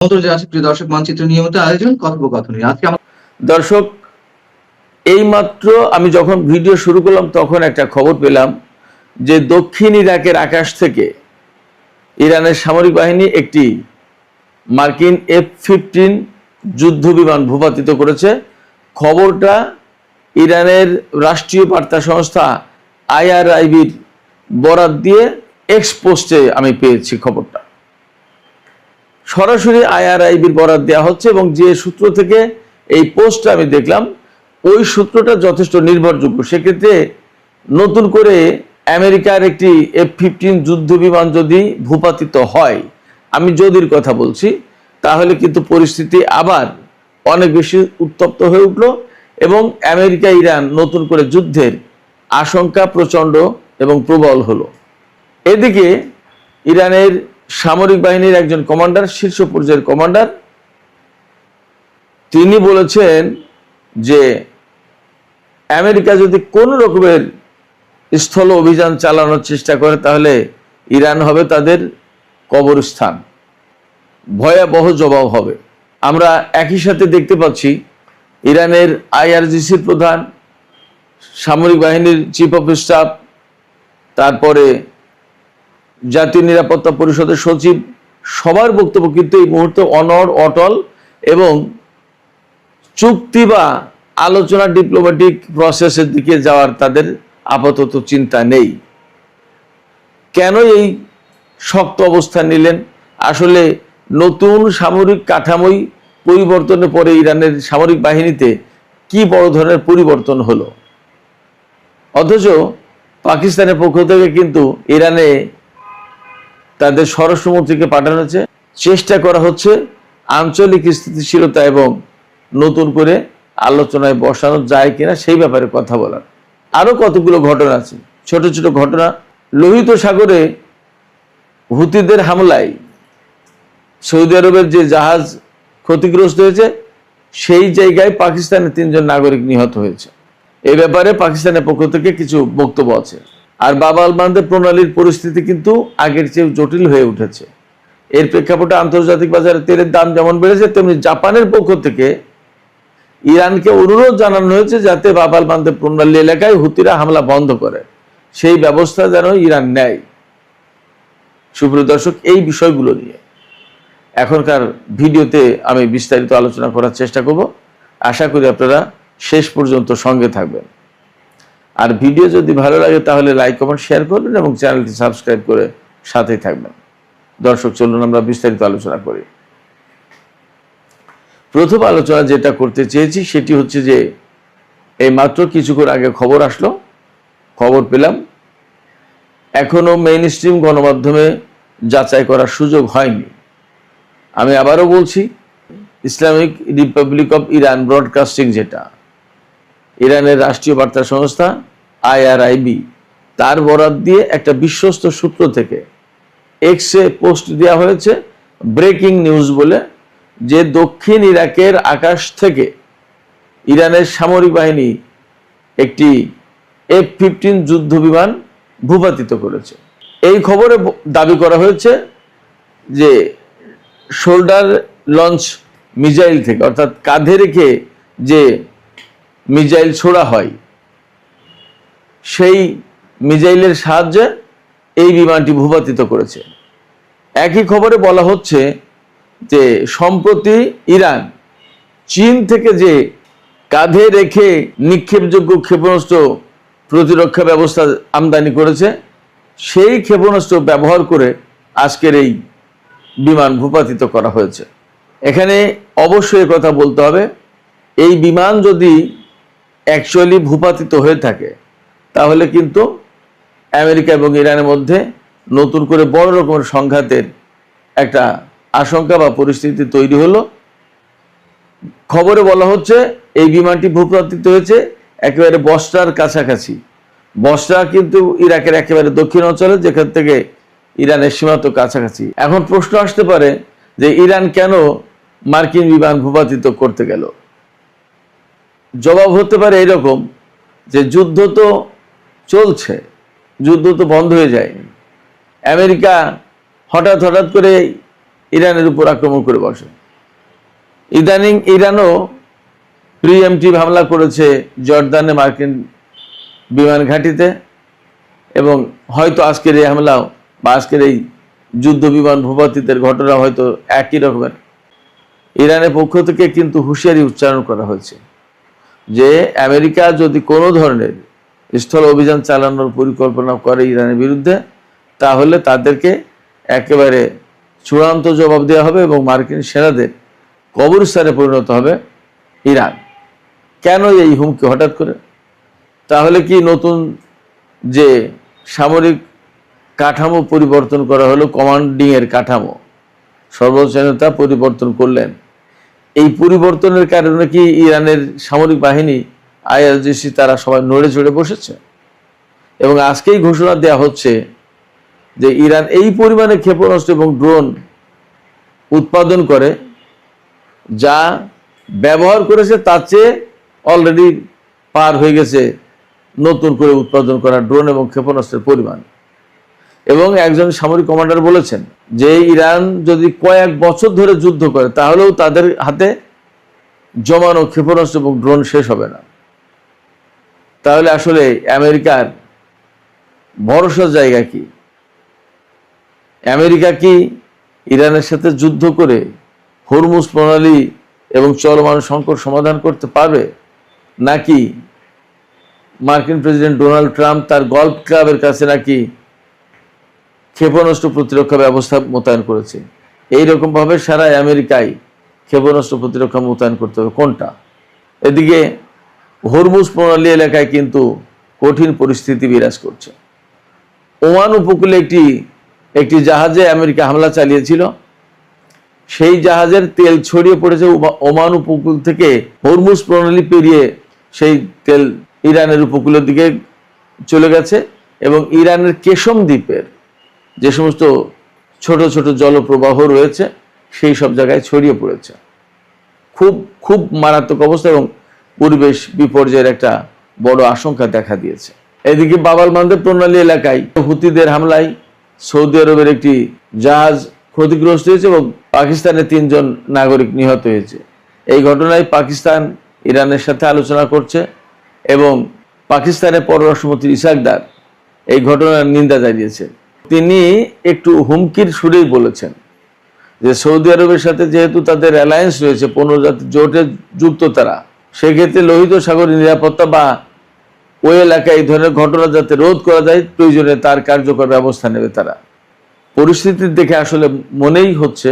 প্রিয় দর্শক, মানচিত্র নিয়মিত আয়োজন কথোপকথনের আজকে দর্শক, এইমাত্র আমি যখন ভিডিও শুরু করলাম তখন একটা খবর পেলাম যে দক্ষিণ ইরাকের আকাশ থেকে ইরানের সামরিক বাহিনী একটি মার্কিন F-15 যুদ্ধ বিমান ভূপাতিত করেছে। খবরটা ইরানের রাষ্ট্রীয় বার্তা সংস্থা IRIBর বরাত দিয়ে এক্স পোস্টে আমি পেয়েছি। খবরটা সরাসরি IRIBর বরাত দেওয়া হচ্ছে এবং যে সূত্র থেকে এই পোস্টটা আমি দেখলাম ওই সূত্রটা যথেষ্ট নির্ভরযোগ্য। সেক্ষেত্রে নতুন করে আমেরিকার একটি F-15 যুদ্ধ বিমান যদি ভূপাতিত হয়, আমি যদির কথা বলছি, তাহলে কিন্তু পরিস্থিতি আবার অনেক বেশি উত্তপ্ত হয়ে উঠল এবং আমেরিকা ইরান নতুন করে যুদ্ধের আশঙ্কা প্রচণ্ড এবং প্রবল হলো। এদিকে ইরানের সামরিক বাহিনীর একজন কমান্ডার, শীর্ষ পর্যায়ের কমান্ডার, তিনি বলেছেন যে আমেরিকা যদি কোনো রকমের স্থল অভিযান চালানোর চেষ্টা করে তাহলে ইরান হবে তাদের কবরস্থান, ভয়াবহ জবাব হবে। আমরা একই সাথে দেখতে পাচ্ছি ইরানের IRGCর প্রধান, সামরিক বাহিনীর চিফ অফ স্টাফ, তারপরে জাতীয় নিরাপত্তা পরিষদের সচিব, সবার বক্তব্য কিন্তু এই মুহূর্তে অনড়, অটল এবং চুক্তি বা আলোচনা, ডিপ্লোম্যাটিক প্রসেসের দিকে যাওয়ার তাদের আপাতত চিন্তা নেই। কেন এই শক্ত অবস্থান নিলেন? আসলে নতুন সামরিক কাঠামোই পরিবর্তনের পরে ইরানের সামরিক বাহিনীতে কি বড় ধরনের পরিবর্তন হলো? অথচ পাকিস্তানের পক্ষ থেকে কিন্তু ইরানে তাদের স্বরাষ্ট্রমন্ত্রীকে পাঠানো হচ্ছে, চেষ্টা করা হচ্ছে আঞ্চলিক স্থিতিশীলতা এবং নতুন করে আলোচনায় বসানো যায় কিনা সেই ব্যাপারে কথা বলার। আরো কতগুলো ঘটনা আছে, ছোট ছোট ঘটনা। লোহিত সাগরে হুতিদের হামলায় সৌদি আরবের যে জাহাজ ক্ষতিগ্রস্ত হয়েছে, সেই জায়গায় পাকিস্তানের 3 জন নাগরিক নিহত হয়েছে। এই ব্যাপারে পাকিস্তানের পক্ষ থেকে কিছু বক্তব্য আছে। আর বাব আল মানদেব প্রণালীর পরিস্থিতি কিন্তু আগের চেয়ে জটিল হয়ে উঠেছে। এর প্রেক্ষাপটে আন্তর্জাতিক বাজারে তেলের দাম যেমন বেড়েছে, তেমনি জাপানের পক্ষ থেকে ইরানকে অনুরোধ জানানো হয়েছে যাতে বাব আল মানদেব প্রণালী এলাকায় হুতিরা হামলা বন্ধ করে, সেই ব্যবস্থা যেন ইরান নেয়। সুপ্রিয় দর্শক, এই বিষয়গুলো নিয়ে এখনকার ভিডিওতে আমি বিস্তারিত আলোচনা করার চেষ্টা করব। আশা করি আপনারা শেষ পর্যন্ত সঙ্গে থাকবেন। আর ভিডিও যদি ভালো লাগে তাহলে লাইক, কমেন্ট, শেয়ার করবেন এবং চ্যানেলটি সাবস্ক্রাইব করে সাথেই থাকবেন। দর্শক, চলুন আমরা বিস্তারিত আলোচনা করি। প্রথম আলোচনা যেটা করতে চেয়েছি সেটি হচ্ছে যে এই মাত্র কিছুক্ষণ আগে খবর পেলাম, এখনো মেইন স্ট্রিম গণমাধ্যমে যাচাই করার সুযোগ হয়নি। আমি আবারও বলছি, Islamic Republic of Iran broadcasting, যেটা ইরানের রাষ্ট্রীয় বার্তা সংস্থা IRIB, তার বরাত দিয়ে একটা বিশ্বস্ত সূত্র থেকে এক্সে পোস্ট দেওয়া হয়েছে ব্রেকিং নিউজ বলে, যে দক্ষিণ ইরাকের আকাশ থেকে ইরানের সামরিক বাহিনী একটি F-15 যুদ্ধ বিমান ভূপাতিত করেছে। এই খবরে দাবি করা হয়েছে যে শোল্ডার লঞ্চ মিসাইল থেকে, অর্থাৎ কাঁধে রেখে যে মিসাইল ছোড়া হয়, সেই মিসাইলের সাহায্যে এই বিমানটি ভূপাতিত করেছে। একই খবরে বলা হচ্ছে যে সম্প্রতি ইরান চীন থেকে যে কাঁধে রেখে নিক্ষেপযোগ্য ক্ষেপণাস্ত্র প্রতিরক্ষা ব্যবস্থা আমদানি করেছে, সেই ক্ষেপণাস্ত্র ব্যবহার করে আজকের এই বিমান ভূপাতিত করা হয়েছে। এখানে অবশ্যই কথা বলতে হবে, এই বিমান যদি অ্যাকচুয়ালি ভূপাতিত হয়ে থাকে তাহলে কিন্তু আমেরিকা এবং ইরানের মধ্যে নতুন করে বড় রকমের সংঘাতের একটা আশঙ্কা বা পরিস্থিতি তৈরি হলো। খবরে বলা হচ্ছে এই বিমানটি ভূপাতিত হয়েছে একেবারে বসরার কাছাকাছি। বসরা কিন্তু ইরাকের একেবারে দক্ষিণ অঞ্চলে, যেখান থেকে ইরানের সীমান্ত কাছাকাছি। এখন প্রশ্ন আসতে পারে যে ইরান কেন মার্কিন বিমান ভূপাতিত করতে গেল? জবাব হতে পারে এরকম যে যুদ্ধ তো চলছে, যুদ্ধ তো বন্ধ হয়ে যায়নি। আমেরিকা হঠাৎ করে ইরানের উপর আক্রমণ করে বসে। ইদানিং ইরানও প্রিএমটিভ হামলা করেছে জর্দানে মার্কিন বিমান ঘাঁটিতে, এবং হয়তো আজকের এই হামলাও বা আজকের এই যুদ্ধ বিমান ভূপাতিতের ঘটনা হয়তো একই রকমের। ইরানের পক্ষ থেকে কিন্তু হুঁশিয়ারি উচ্চারণ করা হয়েছে যে আমেরিকা যদি কোনো ধরনের স্থল অভিযান চালানোর পরিকল্পনা করে ইরানের বিরুদ্ধে, তাহলে তাদেরকে একেবারে চূড়ান্ত জবাব দেওয়া হবে এবং মার্কিন সেনাদের কবরস্থানে পরিণত হবে ইরান। কেন এই হুমকি হঠাৎ করে? তাহলে কি নতুন যে সামরিক কাঠামো পরিবর্তন করা হলো, কমান্ডিংয়ের কাঠামো সর্বোচ্চ নেতা পরিবর্তন করলেন, এই পরিবর্তনের কারণে কি ইরানের সামরিক বাহিনী আইআরজিসি তারা সবাই নড়ে চড়ে বসেছে? এবং আজকেই ঘোষণা দেওয়া হচ্ছে যে ইরান এই পরিমাণে ক্ষেপণাস্ত্র এবং ড্রোন উৎপাদন করে যা ব্যবহার করেছে তার চেয়ে অলরেডি পার হয়ে গেছে নতুন করে উৎপাদন করা ড্রোন এবং ক্ষেপণাস্ত্রের পরিমাণ। এবং একজন সামরিক কমান্ডার বলেছেন যে ইরান যদি কয়েক বছর ধরে যুদ্ধ করে তাহলেও তাদের হাতে জমানো ক্ষেপণাস্ত্র এবং ড্রোন শেষ হবে না। তাহলে আসলে আমেরিকার ভরসার জায়গা কি? আমেরিকা কি ইরানের সাথে যুদ্ধ করে হরমুজ প্রণালী এবং চলমান সংকট সমাধান করতে পারবে, নাকি মার্কিন প্রেসিডেন্ট ডোনাল্ড ট্রাম্প তার গল্ফ ক্লাবের কাছে নাকি ক্ষেপণাস্ত্র প্রতিরক্ষা ব্যবস্থা মোতায়েন করেছে? এইরকম ভাবে সারা আমেরিকায় ক্ষেপণাস্ত্র প্রতিরক্ষা মোতায়েন করতে হবে কোনটা? এদিকে হরমুজ প্রণালী এলাকায় কিন্তু কঠিন পরিস্থিতি বিরাজ করছে। ওমান উপকূলে একটি জাহাজে আমেরিকা হামলা চালিয়েছিল, সেই জাহাজের তেল ছড়িয়ে পড়েছে ওমান উপকূল থেকে হরমুজ প্রণালী পেরিয়ে সেই তেল ইরানের উপকূলের দিকে চলে গেছে, এবং ইরানের কেশম দ্বীপের যে সমস্ত ছোট ছোট জলপ্রবাহ রয়েছে সেই সব জায়গায় ছড়িয়ে পড়েছে। খুব খুব মারাত্মক অবস্থা এবং পরিবেশ বিপর্যয়ের একটা বড় আশঙ্কা দেখা দিয়েছে। এদিকে বাব আল মানদেব প্রণালী এলাকায় হুতিদের হামলায় সৌদি আরবের একটি জাহাজ ক্ষতিগ্রস্ত হয়েছে এবং পাকিস্তানের 3 জন নাগরিক নিহত হয়েছে। এই ঘটনায় পাকিস্তান ইরানের সাথে আলোচনা করছে এবং পাকিস্তানের পররাষ্ট্রমন্ত্রী ইসাক দার এই ঘটনার নিন্দা জানিয়েছে। তিনি একটু হুমকির সুরেই বলেছেন যে সৌদি আরবের সাথে যেহেতু তাদের অ্যালায়েন্স রয়েছে, 15 জাতির জোটে যুক্ত তারা, সেক্ষেত্রে লোহিত সাগরের নিরাপত্তা বা ওই এলাকায় এই ধরনের ঘটনা যাতে রোধ করা যায় প্রয়োজনে তার কার্যকর ব্যবস্থা নেবে তারা। পরিস্থিতি দেখে আসলে মনেই হচ্ছে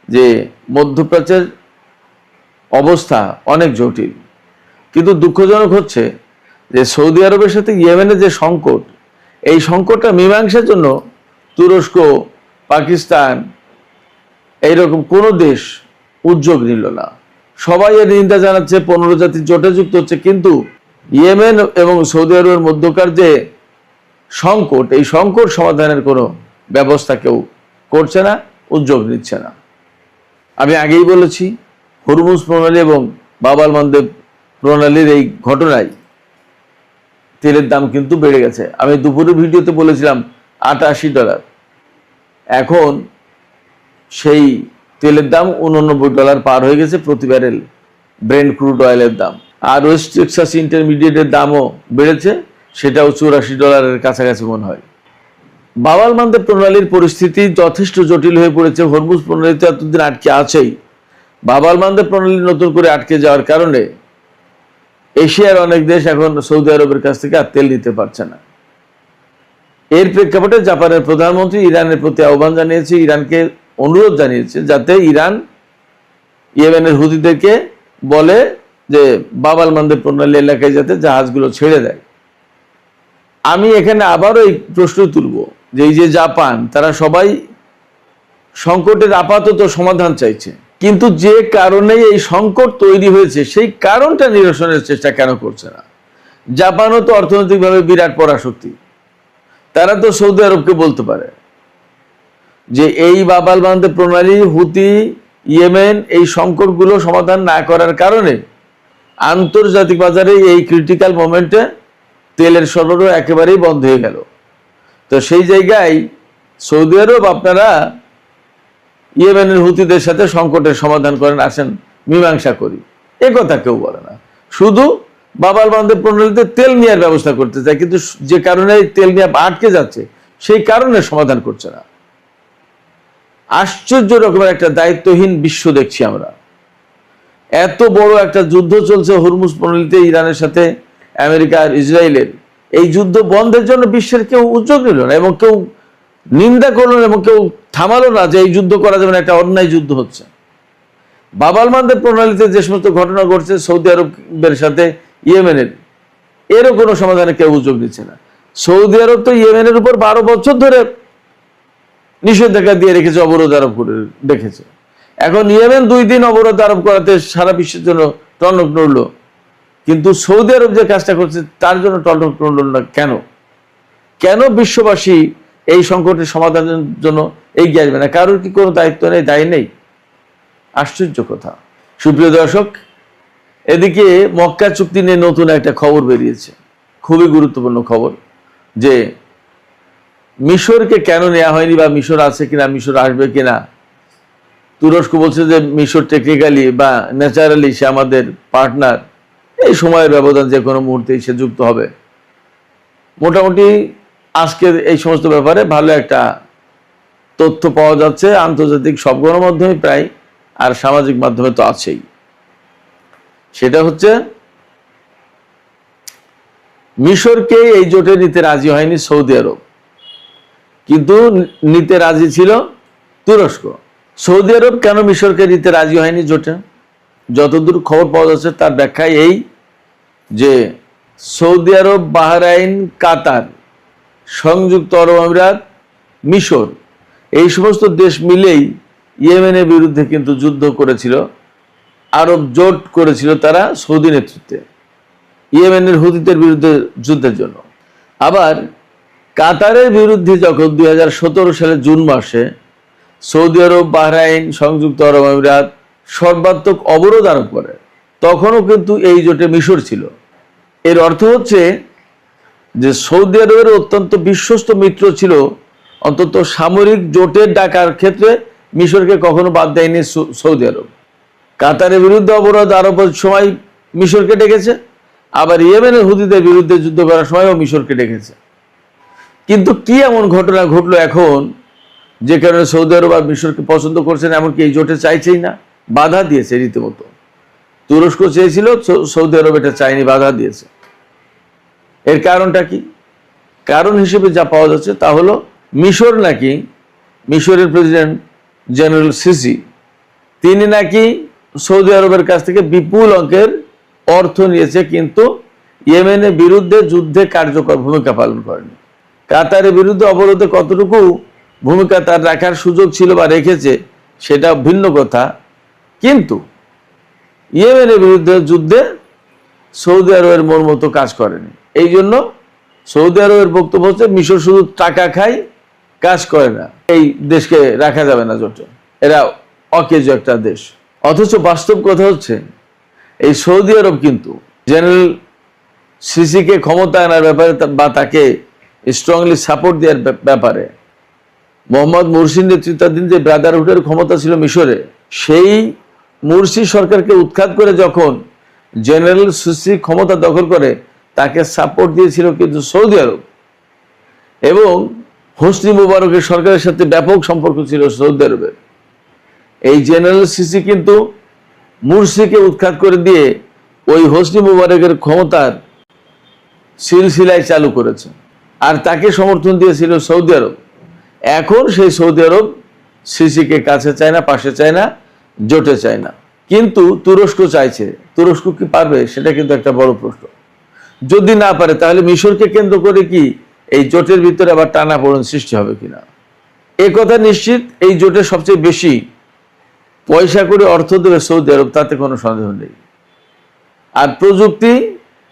যে মধ্যপ্রাচ্যের অবস্থা অনেক জটিল। কিন্তু দুঃখজনক হচ্ছে যে সৌদি আরবের সাথে ইয়েমেনের যে সংকট, এই সংকটটা মীমাংসার জন্য তুরস্ক, পাকিস্তান এইরকম কোনো দেশ উদ্যোগ নিল না। সবাই এর নিন্দা জানাচ্ছে, 15 জাতির জোটে যুক্ত হচ্ছে, কিন্তু ইয়েমেন এবং সৌদি আরবের মধ্যকার যে সংকট, এই সংকট সমাধানের কোনো ব্যবস্থা কেউ করছে না, উদ্যোগ নিচ্ছে না। আমি আগেই বলেছি হরমুজ প্রণালী এবং বাব আল মানদেব প্রণালীর এই ঘটনায় তেলের দাম কিন্তু বেড়ে গেছে। আমি দুপুরের ভিডিওতে বলেছিলাম $88, এখন সেই তেলের দাম $89 পার হয়ে গেছে প্রতি ব্যারেল ব্রেন্ট ক্রুড অয়েলের দাম। আর ওয়েস্ট টেক্সাস ইন্টারমিডিয়েটের দামও বেড়েছে, সেটাও $84 কাছাকাছি মনে হয়। বাব আল মানদেব প্রণালীর পরিস্থিতি যথেষ্ট জটিল হয়ে পড়েছে। হরমুজ প্রণালীতে এতদিন আটকে আছেই। বাব আল মানদেব প্রণালী নতুন করে আটকে যাওয়ার কারণে এশিয়ার অনেক দেশ এখন সৌদি আরবের কাছ থেকে আর তেল নিতে পারছে না। এর প্রেক্ষাপটে জাপানের প্রধানমন্ত্রী ইরানের প্রতি আহ্বান জানিয়েছে, ইরানকে অনুরোধ জানিয়েছে যাতে ইরান ইয়েমেনের হুতিদেরকে বলে যে বাব আল মানদেব প্রণালী এলাকায় যাতে জাহাজগুলো ছেড়ে দেয়। আমি এখানে আবারও এই প্রশ্ন তুলব যে এই যে জাপান, তারা সবাই সংকটের আপাতত সমাধান চাইছে, কিন্তু যে কারণে এই সংকট তৈরি হয়েছে সেই কারণটা নিরসনের চেষ্টা কেন করছে না? জাপানও তো অর্থনৈতিকভাবে বিরাট পরাশক্তি, তারা তো সৌদি আরবকে বলতে পারে যে এই বাব আল মানদেব প্রণালী, হুতি, ইয়েমেন এই সংকটগুলো সমাধান না করার কারণে আন্তর্জাতিক বাজারে এই ক্রিটিক্যাল মোমেন্টে তেলের সরবরাহ একেবারেই বন্ধ হয়ে গেল। তো সেই জায়গায় সৌদি আরব আপনারা ইয়েমেনের হুতিদের সাথে সংকটের সমাধান করেন, আসেন মীমাংসা করি, এ কথা কেউ বলে না। শুধু বাবাল বান্ধব প্রণালীতে তেল নেওয়ার ব্যবস্থা করতে চায়, কিন্তু যে কারণে তেল নিয়ে আটকে যাচ্ছে সেই কারণে সমাধান করছে না। আশ্চর্য রকমের একটা দায়িত্বহীন বিশ্ব দেখছি আমরা। এত বড় একটা যুদ্ধ চলছে হরমুজ প্রণালীতে ইরানের সাথে আমেরিকা আর ইসরায়েলের, এই যুদ্ধ বন্ধের জন্য বিশ্বের কেউ উদ্যোগ নিল না এবং কেউ নিন্দা করলো না এবং কেউ থামালো না যে এই যুদ্ধ করা যাবে না, একটা অন্যায় যুদ্ধ হচ্ছে। বাবাল মান্দের প্রণালীতে যে সমস্ত ঘটনা ঘটছে সৌদি আরবের সাথে ইয়েমেনের, এরও কোনো সমাধানে কেউ উদ্যোগ নিচ্ছে না। সৌদি আরব তো ইয়েমেনের উপর 12 বছর ধরে নিষেধাজ্ঞা দিয়ে রেখেছে, অবরোধ আরোপ করে রেখেছে। এখন ইয়েমেন 2 দিন অবরোধ আরোপ করাতে সারা বিশ্বের জন্য টনক নড়ল, কিন্তু সৌদি আরব যে কাজটা করছে তার জন্য টনক নড়ল না কেন? কেন বিশ্ববাসী এই সংকটের সমাধানের জন্য এগিয়ে আসবে না? কারোর কি কোনো দায়িত্ব নেই, দায়ী নেই? আশ্চর্য কথা। সুপ্রিয় দর্শক, এদিকে মক্কা চুক্তি নিয়ে নতুন একটা খবর বেরিয়েছে, খুবই গুরুত্বপূর্ণ খবর, যে মিশরকে কেন নেওয়া হয়নি বা মিশর আছে কিনা, মিশর আসবে কিনা। তুরস্ক বলছে যে মিশর টেকনিক্যালি বা ন্যাচারালি সে আমাদের পার্টনার, এই সময়ের ব্যবধান যে কোনো মুহূর্তেই সে যুক্ত হবে। মোটামুটি আজকের এই সমস্ত ব্যাপারে ভালো একটা তথ্য পাওয়া যাচ্ছে আন্তর্জাতিক সব গণমাধ্যমে প্রায়, আর সামাজিক মাধ্যমে তো আছেই। সেটা হচ্ছে মিশরকে এই জোটে নিতে রাজি হয়নি সৌদি আরব, কিন্তু নিতে রাজি ছিল তুরস্ক। সৌদি আরব কেন মিশরকে নিতে রাজি হয়নি জোটে? যতদূর খবর পাওয়া যাচ্ছে তার ব্যাখ্যা এই যে সৌদি আরব, বাহরাইন, কাতার, সংযুক্ত আরব আমিরাত, মিশর, এই সমস্ত দেশ মিলেই ইয়েমেনের বিরুদ্ধে কিন্তু যুদ্ধ করেছিল, আরব জোট করেছিল তারা সৌদি নেতৃত্বে ইয়েমেনের হুতিদের বিরুদ্ধে যুদ্ধের জন্য। আবার কাতারের বিরুদ্ধে যখন 2017 সালের জুন মাসে সৌদি আরব, বাহরাইন, সংযুক্ত আরব আমিরাত সর্বাত্মক অবরোধ আরোপ করে, তখনও কিন্তু এই জোটে মিশর ছিল। এর অর্থ হচ্ছে যে সৌদি আরবের অত্যন্ত বিশ্বস্ত মিত্র ছিল, অন্তত সামরিক জোটের ডাকার ক্ষেত্রে মিশরকে কখনো বাদ দেয়নি সৌদি আরব। কাতারের বিরুদ্ধে অবরোধ আরোপের সময় মিশরকে ডেকেছে, আবার ইয়েমেনের হুতিদের বিরুদ্ধে যুদ্ধ করার সময়ও মিশরকে ডেকেছে। কিন্তু কি এমন ঘটনা ঘটলো এখন যে কারণে সৌদি আরব আর মিশরকে পছন্দ করছে না, এমনকি এই জোটে চাইছেই না, বাধা দিয়েছে রীতিমতো। তুরস্ক চেয়েছিল, সৌদি আরব এটা চায়নি, বাধা দিয়েছে। এর কারণটা কি? কারণ হিসেবে যা পাওয়া যাচ্ছে তা হলো মিশর নাকি, মিশরের প্রেসিডেন্ট জেনারেল সিসি, তিনি নাকি সৌদি আরবের কাছ থেকে বিপুল অঙ্কের অর্থ নিয়েছে, কিন্তু ইয়েমেনের বিরুদ্ধে যুদ্ধে কার্যকর ভূমিকা পালন করেনি। কাতারের বিরুদ্ধে অবরোধে কতটুকু ভূমিকা তার রাখার সুযোগ ছিল বা রেখেছে সেটা ভিন্ন কথা, কিন্তু ইয়েমেনের বিরুদ্ধে যুদ্ধে সৌদি আরবের মন মতো কাজ করেনি। এই জন্য সৌদি আরবের বক্তব্য হচ্ছে মিশর শুধু টাকা খায়, কাজ করে না, এই দেশকে রাখা যাবে না জোটে, এরা অকেজো একটা দেশ। অথচ বাস্তব কথা হচ্ছে এই সৌদি আরব কিন্তু জেনারেল সিসিকে ক্ষমতা আনার ব্যাপারে বা তাকে স্ট্রংলি সাপোর্ট দেওয়ার ব্যাপারে মোহাম্মদ মুরসির নেতৃত্বাধীন যে ব্রাদারহুডের ক্ষমতা ছিল মিশরে, সেই মুরসি সরকারকে উৎখাত করে যখন জেনারেল সিসি ক্ষমতা দখল করে, তাকে সাপোর্ট দিয়েছিল কিন্তু সৌদি আরব, এবং হোসনি মুবারকের সরকারের সাথে ব্যাপক সম্পর্ক ছিল সৌদি আরবের। এই জেনারেল সিসি কিন্তু মুরসিকে উৎখাত করে দিয়ে ওই হোসনি মুবারকের ক্ষমতার সিলসিলায় চালু করেছে, আর তাকে সমর্থন দিয়েছিল সৌদি আরব। এখন সেই সৌদি আরব সিসিকে কাছে চায় না, পাশে চায় না, জোটে চায় না, কিন্তু তুরস্ক চাইছে। তুরস্ক কি পারবে? সেটা কিন্তু একটা বড় প্রশ্ন। যদি না পারে তাহলে মিশরকে কেন্দ্র করে কি এই জোটের ভিতরে আবার টানাপোড়েন সৃষ্টি হবে কিনা? এ কথা নিশ্চিত, এই জোটে সবচেয়ে বেশি পয়সা করে অর্থ দেবে সৌদি আরব, তাতে কোনো সন্দেহ নেই। আর প্রযুক্তি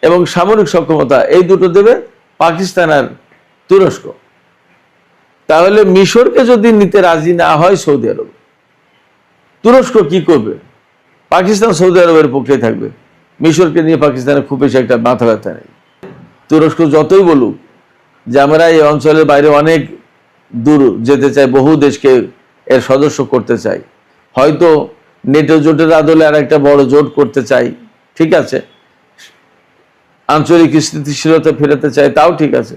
এবং সামরিক সক্ষমতা এই দুটো দেবে পাকিস্তান আর তুরস্ক। তাহলে মিশরকে যদি নিতে রাজি না হয় সৌদি আরব, তুরস্ক কি করবে? পাকিস্তান সৌদি আরবের পক্ষে থাকবে, মিশরকে নিয়ে পাকিস্তানের খুব বেশি একটা মাথা ব্যথা নেই। তুরস্ক যতই বলুক যে আমরা এই অঞ্চলের বাইরে অনেক দূর যেতে চাই, বহু দেশকে এর সদস্য করতে চাই, হয়তো নেটো জোটের আদলে আর একটা বড় জোট করতে চাই, ঠিক আছে, আঞ্চলিক স্থিতিশীলতা ফেরাতে চাই, তাও ঠিক আছে।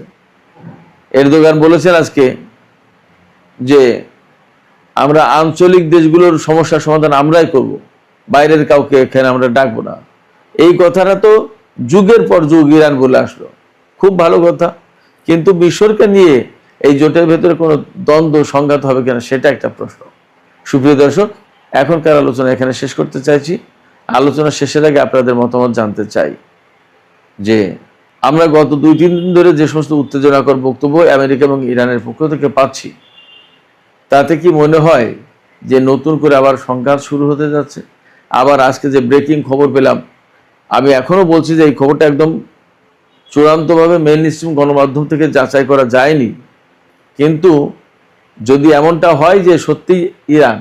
এরদোগান বলেছেন আজকে যে আমরা আঞ্চলিক দেশগুলোর সমস্যার সমাধান আমরাই করব, বাইরের কাউকে এখানে আমরা ডাকবো না। এই কথাটা তো যুগের পর যুগ ইরান বলে আসলো, খুব ভালো কথা, কিন্তু মিশরকে নিয়ে এই জোটের ভেতরে কোনো দ্বন্দ্ব সংঘাত হবে কিনা সেটা একটা প্রশ্ন। সুপ্রিয় দর্শক, এখনকার আলোচনা এখানে শেষ করতে চাইছি। আলোচনা শেষের আগে আপনাদের মতামত জানতে চাই যে আমরা গত 2-3 দিন ধরে যে সমস্ত উত্তেজনাকর বক্তব্য আমেরিকা এবং ইরানের পক্ষ থেকে পাচ্ছি, তাতে কি মনে হয় যে নতুন করে আবার সংঘাত শুরু হতে যাচ্ছে? আবার আজকে যে ব্রেকিং খবর পেলাম, আমি এখনো বলছি যে এই খবরটা একদম চূড়ান্তভাবে মেইন স্ট্রিম গণমাধ্যম থেকে যাচাই করা যায়নি, কিন্তু যদি এমনটা হয় যে সত্যি ইরান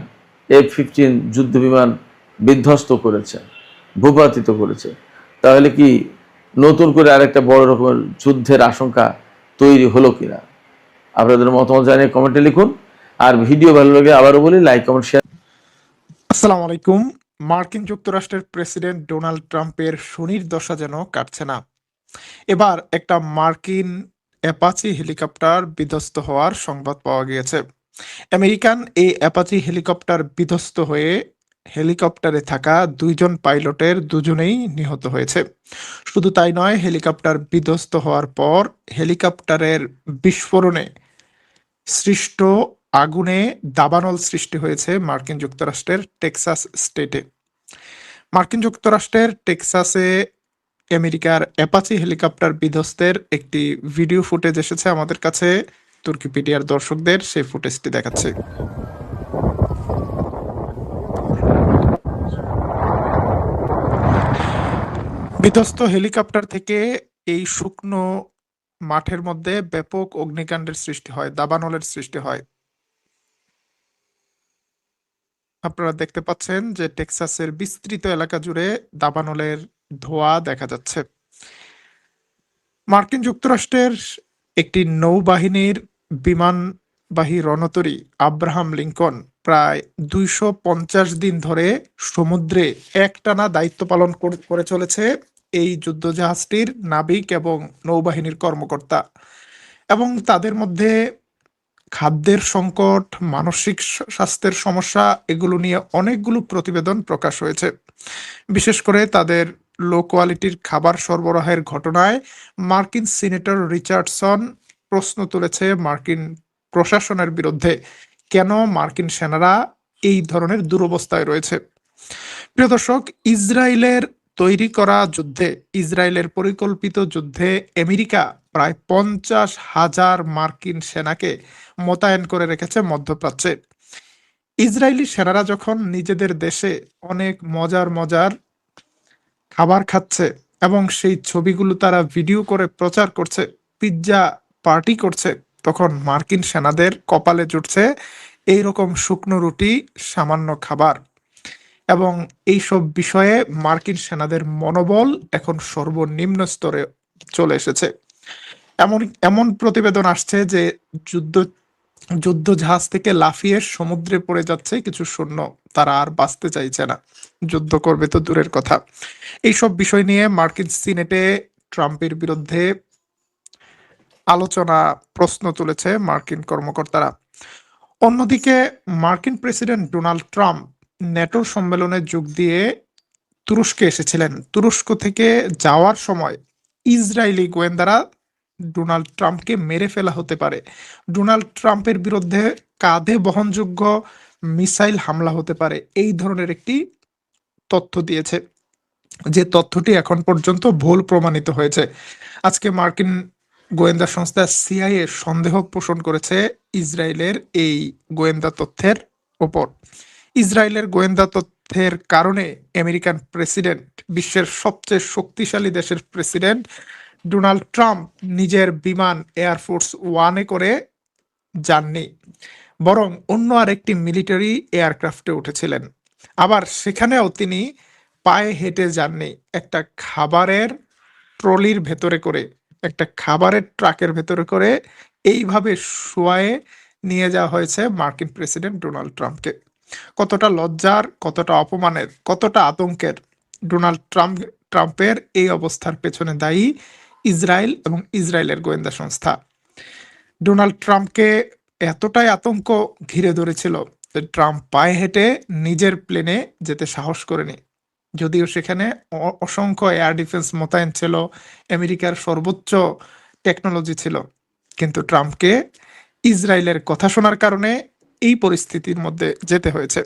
F-15 যুদ্ধ বিমান বিধ্বস্ত করেছে, ভূপাতিত করেছে, তাহলে কি নতুন করে আরেকটা বড় রকমের যুদ্ধের আশঙ্কা তৈরি হলো কিনা? আপনাদের মতামত জানিয়ে কমেন্টে লিখুন। আর ভিডিও ভালো লাগে আবারও বলি, লাইক, কমেন্ট, শেয়ার। আসসালামু আলাইকুম। মার্কিন যুক্তরাষ্ট্রের প্রেসিডেন্ট ডোনাল্ড ট্রাম্পের শনির দশা যেন কাটছে না। এবার একটা মার্কিন অ্যাপাচি হেলিকপ্টার বিধ্বস্ত হওয়ার সংবাদ পাওয়া গিয়েছে। আমেরিকান এই অ্যাপাচি হেলিকপ্টার বিধ্বস্ত হয়ে হেলিকপ্টারে থাকা 2 জন পাইলটের দুজনেই নিহত হয়েছে। শুধু তাই নয়, হেলিকপ্টার বিধ্বস্ত হওয়ার পর হেলিকপ্টারের বিস্ফোরণে সৃষ্ট আগুনে দাবানল সৃষ্টি হয়েছে মার্কিন যুক্তরাষ্ট্রের টেক্সাস স্টেটে। মার্কিন যুক্তরাষ্ট্রের টেক্সাসে আমেরিকার অ্যাপাচি হেলিকপ্টার বিধ্বস্তের একটি ভিডিও ফুটেজ এসেছে আমাদের কাছে। তুর্কিপিডিয়ার দর্শকদের সেই ফুটেজটি দেখাচ্ছে। বিধ্বস্ত হেলিকপ্টার থেকে এই শুকনো মাঠের মধ্যে ব্যাপক অগ্নিকাণ্ডের সৃষ্টি হয়, দাবানলের সৃষ্টি হয়। আপনারা দেখতে পাচ্ছেন যে টেক্সাসের বিস্তৃত এলাকা জুড়ে দাবানলের ধোঁয়া দেখা যাচ্ছে। মার্কিন যুক্তরাষ্ট্রের একটি নৌবাহিনীর বিমানবাহী রণতরী আব্রাহাম লিঙ্কন প্রায় 250 দিন ধরে সমুদ্রে একটানা দায়িত্ব পালন করে চলেছে এই যুদ্ধজাহাজটির নাবিক এবং নৌবাহিনীর কর্মকর্তা, এবং তাদের মধ্যে খাদ্যের সংকট, মানসিক স্বাস্থ্যের সমস্যা, এগুলো নিয়ে অনেকগুলো প্রতিবেদন প্রকাশ হয়েছে। বিশেষ করে তাদের লো কোয়ালিটির খাবার সরবরাহের ঘটনায় মার্কিন সিনেটর রিচার্ডসন প্রশ্ন তুলেছে মার্কিন প্রশাসনের বিরুদ্ধে, কেন মার্কিন সেনারা এই ধরনের দুরবস্থায় রয়েছে। প্রিয় দর্শক, ইসরায়েলের তৈরি করা যুদ্ধে, ইসরায়েলের পরিকল্পিত যুদ্ধে আমেরিকা প্রায় 50,000 মার্কিন সেনাকে মোতায়েন করে রেখেছে মধ্যপ্রাচ্যে। ইসরায়েলি সেনারা যখন নিজেদের দেশে অনেক মজার মজার খাবার খাচ্ছে এবং সেই ছবিগুলো তারা ভিডিও করে প্রচার করছে, পিৎজা পার্টি করছে, তখন মার্কিন সেনাদের কপালে জুটছে এইরকম শুকনো রুটি, সামান্য খাবার। এবং এইসব বিষয়ে মার্কিন সেনাদের মনোবল এখন সর্বনিম্ন স্তরে চলে এসেছে। এমন প্রতিবেদন আসছে যে যুদ্ধ জাহাজ থেকে লাফিয়ে সমুদ্রে পড়ে যাচ্ছে কিছু সৈন্য, তারা আর বাঁচতে চাইছে না, যুদ্ধ করবে তো দূরের কথা। এইসব বিষয় নিয়ে মার্কিন সিনেটে ট্রাম্পের বিরুদ্ধে আলোচনা, প্রশ্ন তুলেছে মার্কিন কর্মকর্তারা। অন্যদিকে মার্কিন প্রেসিডেন্ট ডোনাল্ড ট্রাম্প ন্যাটোর সম্মেলনে যোগ দিয়ে তুরস্কে এসেছিলেন। তুরস্ক থেকে যাওয়ার সময় ইসরায়েলি গোয়েন্দারা ডোনাল্ড ট্রাম্পকে মেরে ফেলা হতে পারে, ডোনাল্ড ট্রাম্পের বিরুদ্ধে কাঁধে বহনযোগ্য মিসাইল হামলা হতে পারে, এই ধরনের একটি তথ্য দিয়েছে, যে তথ্যটি এখন পর্যন্ত ভুল প্রমাণিত হয়েছে। আজকে মার্কিন গোয়েন্দা সংস্থা সিআইএ সন্দেহ পোষণ করেছে ইসরায়েলের এই গোয়েন্দা তথ্যের ওপর। ইসরায়েলের গোয়েন্দা তথ্যের কারণে আমেরিকান প্রেসিডেন্ট, বিশ্বের সবচেয়ে শক্তিশালী দেশের প্রেসিডেন্ট ডোনাল্ড ট্রাম্প নিজের বিমান এয়ারফোর্স ওয়ানে করে যাননি, বরং অন্য আরেকটি মিলিটারি এয়ারক্রাফটে উঠেছিলেন। আবার সেখানেও তিনি পায়ে হেঁটে যাননি, একটা খাবারের ট্রলির ভেতরে করে, একটা খাবারের ট্রাকের ভেতরে করে এইভাবে শোয়ায়ে নিয়ে যাওয়া হয়েছে মার্কিন প্রেসিডেন্ট ডোনাল্ড ট্রাম্পকে। কতটা লজ্জার, কতটা অপমানের, কতটা আতঙ্কের! ডোনাল্ড ট্রাম্পের এই অবস্থার পেছনে দায়ী ইসরায়েল এবং ইসরায়েলের গোয়েন্দা সংস্থা। ডোনাল্ড ট্রাম্পকে এতটাই আতঙ্ক ঘিরে ধরেছিল যে ট্রাম্প পায়ে হেঁটে নিজের প্লেনে যেতে সাহস করেনি। যদিও সেখানে অসংখ্য এয়ার ডিফেন্স মোতায়েন ছিল, আমেরিকার সর্বোচ্চ টেকনোলজি ছিল, কিন্তু ট্রাম্পকে ইসরায়েলের কথা শোনার কারণে এই পরিস্থিতির মধ্যে যেতে হয়েছে।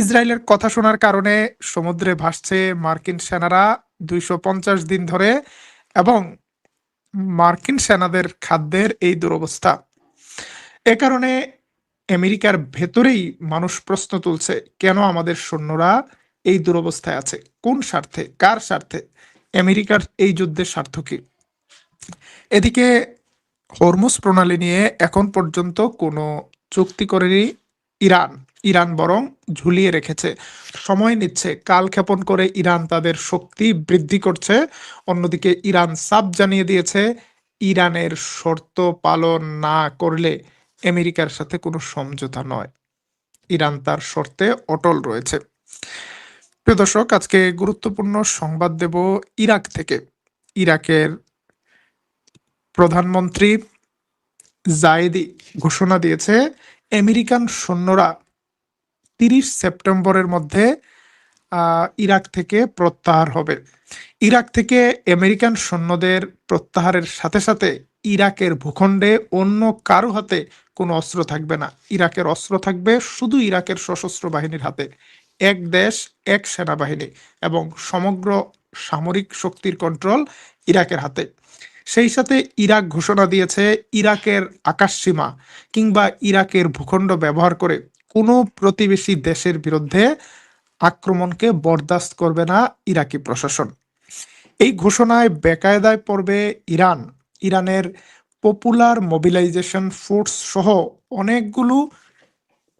ইসরায়েলের কথা শোনার কারণে সমুদ্রে ভাসছে মার্কিন সেনারা 250 দিন ধরে, এবং মার্কিন সেনাদের খাদ্যের এই দুরবস্থা। এ কারণে আমেরিকার ভেতরেই মানুষ প্রশ্ন তুলছে, কেন আমাদের সৈন্যরা এই দুরবস্থায় আছে? কোন স্বার্থে? কার স্বার্থে? আমেরিকার এই যুদ্ধের স্বার্থ কি? এদিকে হরমুজ প্রণালী নিয়ে এখন পর্যন্ত কোনো চুক্তি করেনি ইরান। ইরান বরং ঝুলিয়ে রেখেছে, সময় নিচ্ছে। কালক্ষেপণ করে ইরান তাদের শক্তি বৃদ্ধি করছে। অন্যদিকে ইরান সাফ জানিয়ে দিয়েছে, ইরানের শর্ত পালন না করলে আমেরিকার সাথে কোনো সমঝোতা নয়। ইরান তার শর্তে অটল রয়েছে। প্রিয় দর্শক, আজকে গুরুত্বপূর্ণ সংবাদ দেব ইরাক থেকে। ইরাকের প্রধানমন্ত্রী জায়েদি ঘোষণা দিয়েছে, আমেরিকান সৈন্যরা 30 সেপ্টেম্বরের মধ্যে ইরাক থেকে প্রত্যাহার হবে। ইরাক থেকে আমেরিকান সৈন্যদের প্রত্যাহারের সাথে সাথে ইরাকের ভূখণ্ডে অন্য কারো হাতে কোনো অস্ত্র থাকবে না। ইরাকের অস্ত্র থাকবে শুধু ইরাকের সশস্ত্র বাহিনীর হাতে। এক দেশ, এক সেনাবাহিনী, এবং সমগ্র সামরিক শক্তির কন্ট্রোল ইরাকের হাতে। সেই সাথে ইরাক ঘোষণা দিয়েছে, ইরাকের আকাশসীমা কিংবা ইরাকের ভূখণ্ড ব্যবহার করে কোনো প্রতিবেশী দেশের বিরুদ্ধে আক্রমণকে বরদাস্ত করবে না ইরাকি প্রশাসন। এই ঘোষণায় বেকায়দায় পড়বে ইরান। ইরানের পপুলার মোবিলাইজেশন ফোর্স সহ অনেকগুলো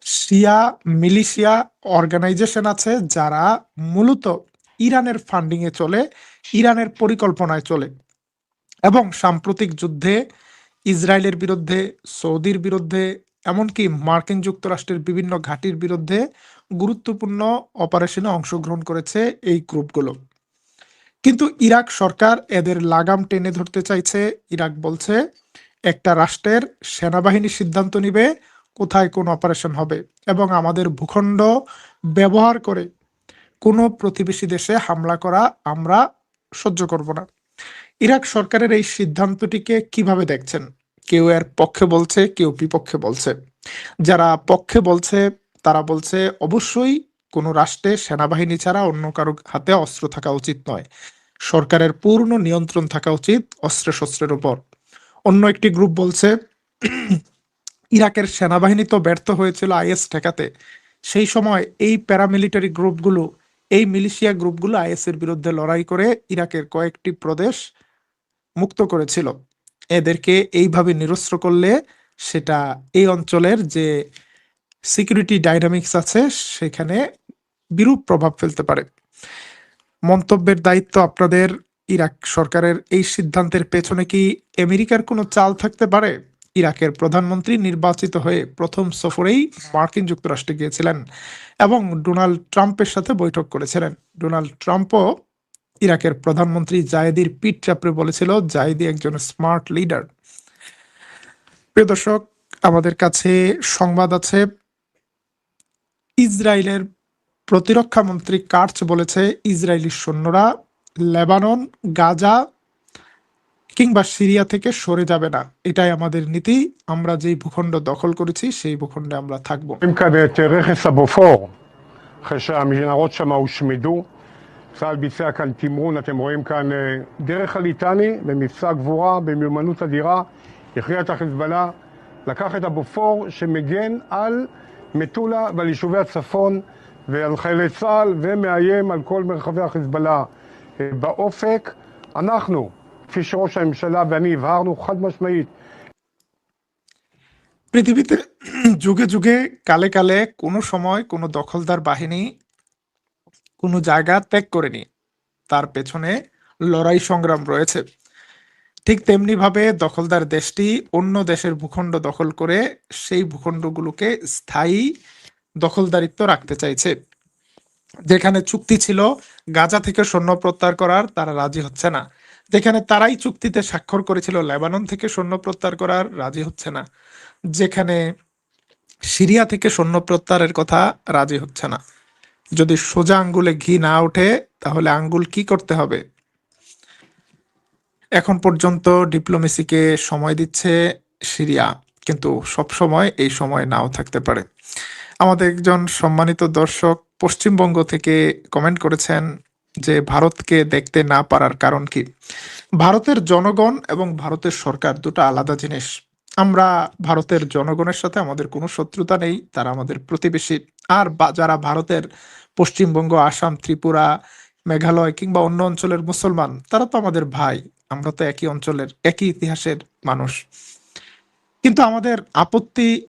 শিয়া মিলিশিয়া অর্গানাইজেশন আছে, যারা মূলত ইরানের ফান্ডিংয়ে চলে, ইরানের পরিকল্পনায় চলে, এবং সাম্প্রতিক যুদ্ধে ইসরায়েলের বিরুদ্ধে, সৌদির বিরুদ্ধে, এমনকি মার্কিন যুক্তরাষ্ট্রের বিভিন্ন ঘাঁটির বিরুদ্ধে গুরুত্বপূর্ণ অপারেশনে অংশগ্রহণ করেছে এই গ্রুপগুলো। কিন্তু ইরাক সরকার এদের লাগাম টেনে ধরতে চাইছে। ইরাক বলছে, একটা রাষ্ট্রের সেনাবাহিনী সিদ্ধান্ত নিবে কোথায় কোন অপারেশন হবে, এবং আমাদের ভূখণ্ড ব্যবহার করে কোনো প্রতিবেশী দেশে হামলা করা আমরা সহ্য করব না। ইরাক সরকারের এই সিদ্ধান্তটিকে কিভাবে দেখছেন? কেউ এর পক্ষে বলছে, কেউ বিপক্ষে বলছে। যারা পক্ষে বলছে তারা বলছে, অবশ্যই কোনো রাষ্ট্রে সেনাবাহিনী ছাড়া অন্য কারো হাতে অস্ত্র থাকা উচিত নয়। সরকারের পূর্ণ নিয়ন্ত্রণ থাকা উচিত অস্ত্রশস্ত্রের উপর। অন্য একটি গ্রুপ বলছে, ইরাকের সেনাবাহিনী তো ব্যর্থ হয়েছিল আইএস ঠেকাতে। সেই সময় এই প্যারামিলিটারি গ্রুপগুলো, এই মিলিশিয়া গ্রুপগুলো আইএস এর বিরুদ্ধে লড়াই করে ইরাকের কয়েকটি প্রদেশ মুক্ত করেছিল। এদেরকে এইভাবে নিরস্ত্র করলে সেটা এই অঞ্চলের যে সিকিউরিটি ডাইনামিক্স আছে সেখানে বিরূপ প্রভাব ফেলতে পারে। মন্তব্যের দায়িত্ব আপনাদের। ইরাক সরকারের এই সিদ্ধান্তের পেছনে কি আমেরিকার কোনো চাল থাকতে পারে? ইরাকের প্রধানমন্ত্রী নির্বাচিত হয়ে প্রথম সফরেই মার্কিন যুক্তরাষ্ট্রে গিয়েছিলেন এবং ডোনাল্ড ট্রাম্পের সাথে বৈঠক করেছিলেন। ডোনাল্ড ট্রাম্পও ইরাকের প্রধানমন্ত্রী জায়েদির পিঠ চাপড়ে বলেছিল, জায়েদি একজন স্মার্ট লিডার। প্রিয় দর্শক, আমাদের কাছে সংবাদ আছে, ইসরায়েলের প্রতিরক্ষা মন্ত্রী কার্চ বলেছে, ইসরায়েলি সৈন্যরা লেবানন, গাজা কিংবা সিরিয়া থেকে সরে যাবে না। এটাই আমাদের নীতি। আমরা যেই ভূখণ্ড দখল করেছি সেই ভূখণ্ডে আমরা থাকবো। כאן את רכס הבופור, אחרי שהמנהרות שם הושמדו. צה"ל ביצע כאן תמרון, אתם רואים כאן דרך הליטני במבצע גבורה, במיומנות אדירה, הכריע את החיזבאללה, לקח את הבופור שמגן על מטולה ועל יישובי הצפון ועל חיילי צה"ל ומאיים על כל מרחבי החיזבאללה באופק. אנחנו, כפי שראש הממשלה ואני הבהרנו חד משמעית, পৃথিবীতে যুগে যুগে কালে কালে কোনো সময় কোনো দখলদার বাহিনী কোনো জায়গা ত্যাগ করেনি, তার পেছনে লড়াই সংগ্রাম রয়েছে। ঠিক তেমনি ভাবে দখলদার দেশটি অন্য দেশের ভূখণ্ড দখল করে সেই ভূখণ্ডগুলোকে স্থায়ী দখলদারিত্ব রাখতে চাইছে। যেখানে চুক্তি ছিল গাজা থেকে সৈন্য প্রত্যাহার করার, তারা রাজি হচ্ছে না। যেখানে তারাই চুক্তিতে স্বাক্ষর করেছিল লেবানন থেকে সৈন্য প্রত্যাহার করার, রাজি হচ্ছে না। যেখানে সিরিয়া থেকে সৈন্য প্রত্যাহারের কথা, রাজি হচ্ছে না। যদি সোজা আঙ্গুলে ঘি না ওঠে তাহলে আঙ্গুল কি করতে হবে? এখন পর্যন্ত ডিপ্লোমেসিকে সময় দিচ্ছে সিরিয়া, কিন্তু সব সময় এই সময় নাও থাকতে পারে। আমাদের একজন সম্মানিত দর্শক পশ্চিমবঙ্গ থেকে কমেন্ট করেছেন যে ভারতকে দেখতে না পারার কারণ কি? ভারতের জনগণ এবং ভারতের সরকার দুটো আলাদা জিনিস। আমরা ভারতের জনগণের সাথে আমাদের কোনো শত্রুতা নেই, তারা আমাদের প্রতিবেশী। আর যারা ভারতের পশ্চিমবঙ্গ, আসাম, ত্রিপুরা, মেঘালয় কিংবা অন্য অঞ্চলের মুসলমান, তারা তো আমাদের ভাই। আমরা তো একই অঞ্চলের, একই ইতিহাসের মানুষ। কিন্তু আমাদের আপত্তি